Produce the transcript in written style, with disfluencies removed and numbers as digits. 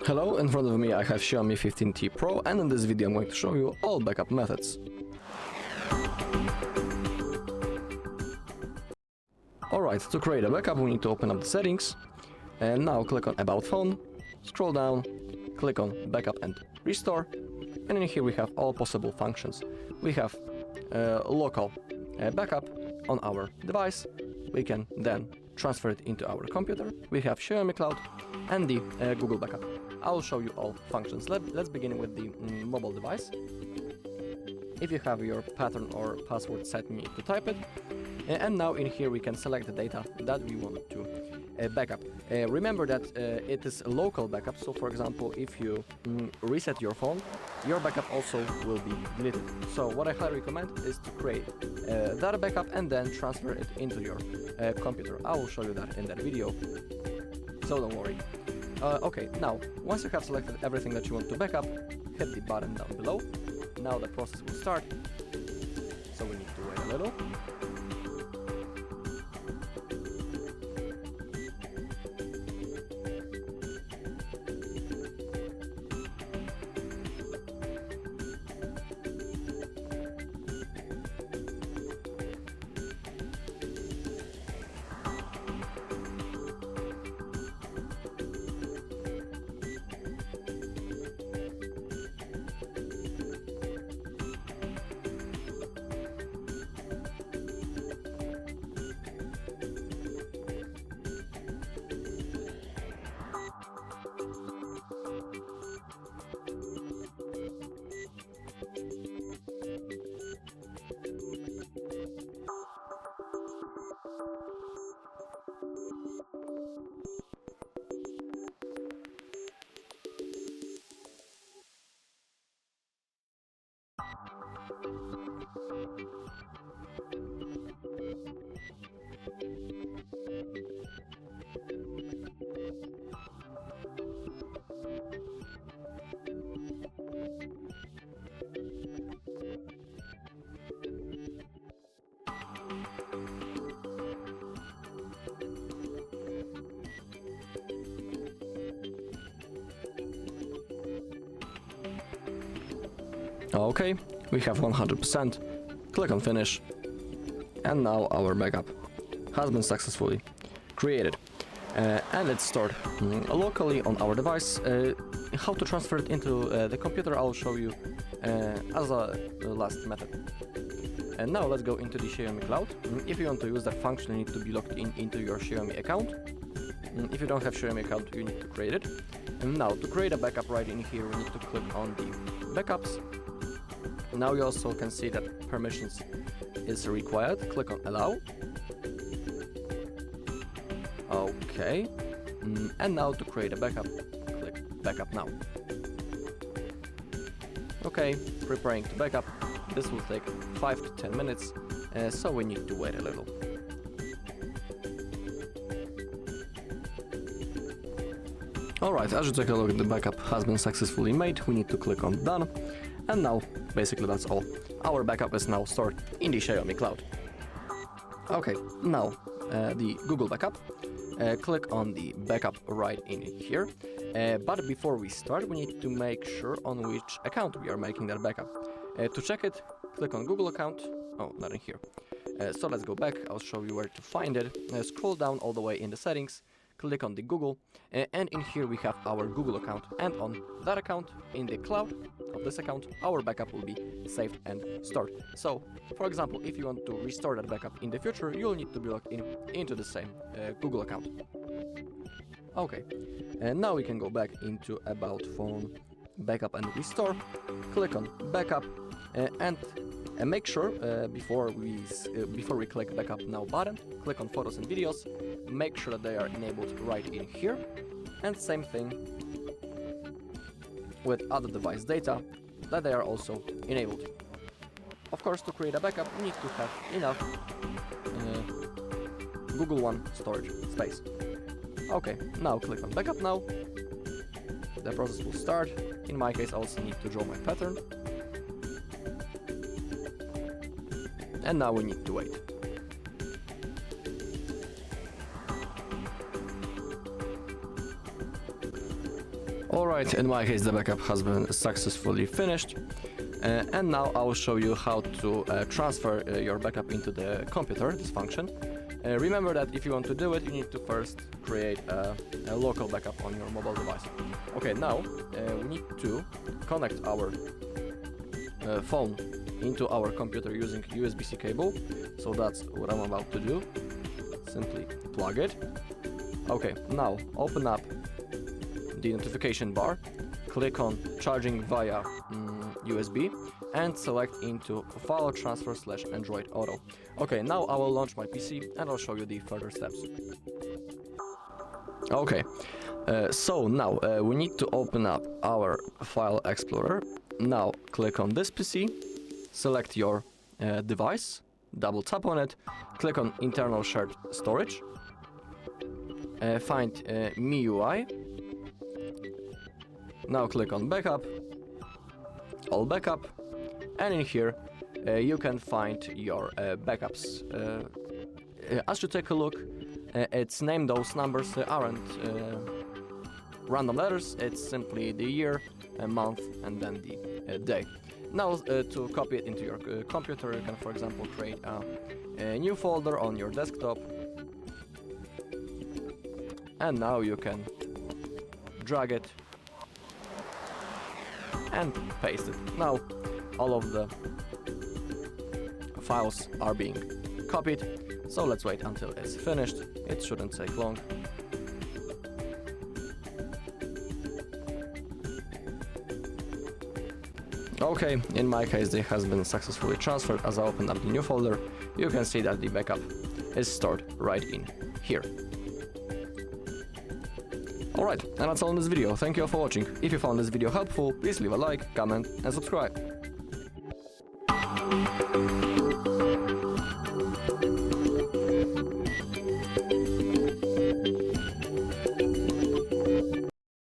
Hello, in front of me I have XIAOMI 15T Pro, and in this video I'm going to show you all backup methods. Alright, to create a backup we need to open up the settings, and now click on About Phone, scroll down, click on Backup and Restore, and in here we have all possible functions. We have local backup on our device, we can then transfer it into our computer. We have XIAOMI Cloud and the Google backup. I'll show you all functions. Let's begin with the mobile device. If you have your pattern or password set, you need to type it. And now in here we can select the data that we want to backup. Remember that it is a local backup, so for example, if you reset your phone, your backup also will be deleted. So what I highly recommend is to create that backup and then transfer it into your computer. I will show you that in that video, so don't worry. Okay, now once you have selected everything that you want to backup, hit the button down below. Now the process will start, so we need to wait a little. Okay, we have 100%. Click on Finish, and now our backup has been successfully created. And it's stored locally on our device. How to transfer it into the computer I'll show you as a last method. And now let's go into the XIAOMI Cloud. If you want to use that function, you need to be logged into your XIAOMI account. If you don't have XIAOMI account, you need to create it. And now to create a backup right in here, we need to click on the backups. Now you also can see that permissions is required. Click on Allow. Okay. And now to create a backup, click Backup Now. Okay, preparing to backup. This will take 5 to 10 minutes, so we need to wait a little. Alright, as you take a look, the backup has been successfully made. We need to click on Done. And now, basically that's all. Our backup is now stored in the XIAOMI Cloud. Okay, now the Google backup. Click on the backup right in here. But before we start, we need to make sure on which account we are making that backup. To check it, click on Google account. Oh, not in here. So let's go back. I'll show you where to find it. Scroll down all the way in the settings. Click on the Google, and in here we have our Google account, and on that account, in the cloud of this account, our backup will be saved and stored. So, for example, if you want to restore that backup in the future, you'll need to be logged into the same Google account. Okay, and now we can go back into About Phone, Backup and Restore, click on Backup, and make sure before we click Backup Now button, click on Photos and Videos, make sure that they are enabled right in here, and same thing with other device data, that they are also enabled. Of course, to create a backup, we need to have enough Google One storage space. Okay, now click on Backup Now. The process will start. In my case, I also need to draw my pattern. And now we need to wait. Alright, in my case the backup has been successfully finished. And now I will show you how to transfer your backup into the computer, this function. Remember that if you want to do it, you need to first create a local backup on your mobile device. Okay, now we need to connect our phone into our computer using USB-C cable. So that's what I'm about to do. Simply plug it. Okay, now open up the notification bar, click on charging via USB and select into file transfer / Android Auto. Okay, now I will launch my PC and I'll show you the further steps. Okay, so now we need to open up our file explorer. Now click on this PC, select your device, double tap on it, click on internal shared storage, find MIUI. Now click on backup, all backup, and in here you can find your backups. As you take a look, it's named, those numbers aren't random letters, it's simply the year, a month, and then the day. Now to copy it into your computer, you can, for example, create a new folder on your desktop, and now you can drag it and paste it. Now all of the files are being copied, so let's wait until it's finished. It shouldn't take long. Okay, in my case it has been successfully transferred. As I open up the new folder, you can see that the backup is stored right in here. Alright, and that's all in this video. Thank you all for watching. If you found this video helpful, please leave a like, comment and subscribe.